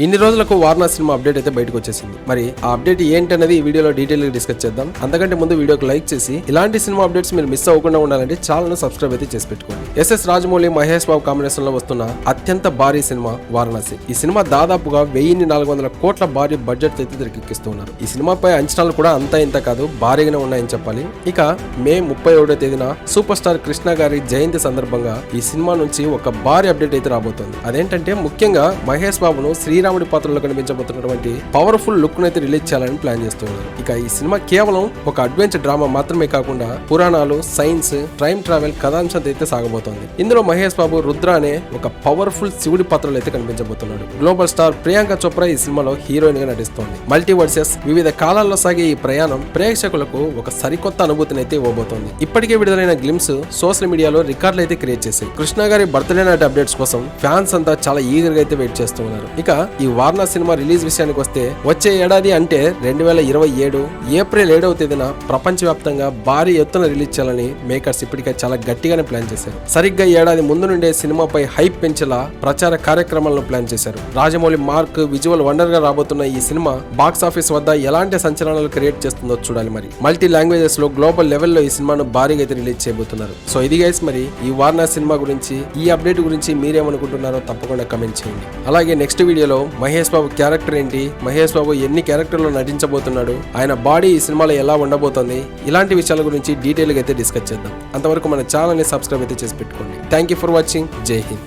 ఇన్ని రోజులకు Warna cinema update అయితే బయటకు వచ్చేసింది. మరి ఆ అప్డేట్ ఏంటనేది ఈ వీడియోలో డీటెయిల్ గా డిస్కస్ చేద్దాం. అంతకంటే ముందు వీడియోకి లైక్ చేసి ఇలాంటి సినిమా అప్డేట్స్ మీరు మిస్ అవ్వకుండా ఉండాలంటే ఛానల్ ను సబ్స్క్రైబ్ అయితే చేసి పెట్టుకోండి. ఎస్ఎస్ రాజమౌళి, మహేష్ బాబు కాంబినేషన్ లో వస్తున్న అత్యంత భారీ సినిమా వారణాసి. ఈ సినిమా దాదాపుగా 1400 కోట్ల భారీ బడ్జెట్ అయితే తెరకెక్కిస్తున్నారు. ఈ సినిమాపై అంచనాలు కూడా అంతా ఇంత కాదు, భారీగానే ఉన్నాయని చెప్పాలి. ఇక మే 31వ తేదీన సూపర్ స్టార్ కృష్ణ గారి జయంతి సందర్భంగా ఈ సినిమా నుంచి ఒక భారీ అప్డేట్ అయితే రాబోతోంది. అదేంటంటే ముఖ్యంగా మహేష్ బాబును శ్రీరాముడి పాత్రలో కనిపించబోతున్నటువంటి పవర్ఫుల్ లుక్ అయితే రిలీజ్ చేయాలని ప్లాన్ చేస్తున్నారు. ఇక ఈ సినిమా కేవలం ఒక అడ్వెంచర్ డ్రామా మాత్రమే కాకుండా పురాణాలు, సైన్స్, టైం ట్రావెల్ కథాంశంతో అయితే సాగబోతోంది. ఇందులో మహేష్ బాబు రుద్ర అనే ఒక పవర్ఫుల్ శివుడి పాత్రలో అయితే కనిపించబోతున్నాడు. గ్లోబల్ స్టార్ ప్రియాంక చోప్రా ఈ సినిమాలో హీరోయిన్ గా నటిస్తోంది. మల్టీవర్సెస్ వివిధ కాలాల్లో సాగే ఈ ప్రయాణం ప్రేక్షకులకు ఒక సరికొత్త అనుభూతిని అయితే ఇవ్వబోతోంది. ఇప్పటికే విడుదలైన గ్లిమ్స్ సోషల్ మీడియాలో రికార్డులు అయితే క్రియేట్ చేశాయి. కృష్ణ గారి బర్త్డే నాటి అప్డేట్స్ కోసం ఫ్యాన్స్ అంతా చాలా ఈగర్ గా అయితే వెయిట్ చేస్తూ ఉన్నారు. ఇక ఈ వారణా సినిమా రిలీజ్ విషయానికి వస్తే వచ్చే ఏడాది అంటే 2027 ఏప్రిల్ 7వ తేదీన ప్రపంచవ్యాప్తంగా భారీ ఎత్తున రిలీజ్ చేయాలని మేకర్స్ ఇప్పటికే చాలా గట్టిగానే ప్లాన్ చేశారు. సరిగ్గా ఏడాది ముందు నుండే సినిమాపై హైప్ పెంచేలా ప్రచార కార్యక్రమాలను ప్లాన్ చేశారు. రాజమౌళి మార్క్ విజువల్ వండర్ గా రాబోతున్న ఈ సినిమా బాక్స్ ఆఫీస్ వద్ద ఎలాంటి సంచలనాలు క్రియేట్ చేస్తుందో చూడాలి. మరి మల్టీ లాంగ్వేజెస్ లో గ్లోబల్ లెవెల్లో ఈ సినిమాను భారీగా అయితే రిలీజ్ చేయబోతున్నారు. సో ఇది గైస్, మరి ఈ వారణా సినిమా గురించి, ఈ అప్డేట్ గురించి మీరేమనుకుంటున్నారో తప్పకుండా కమెంట్ చేయండి. అలాగే నెక్స్ట్ వీడియోలో మహేష్ బాబు క్యారెక్టర్ ఏంటి, మహేష్ బాబు ఎన్ని క్యారెక్టర్లో నటించబోతున్నాడు, ఆయన బాడీ ఈ సినిమాలో ఎలా ఉండబోతోంది, ఇలాంటి విషయాల గురించి డీటెయిల్గా అయితే డిస్కస్ చేద్దాం. అంతవరకు మన ఛానల్ని సబ్స్క్రైబ్ అయితే చేసి పెట్టుకోండి. Thank you for watching. జై హింద్.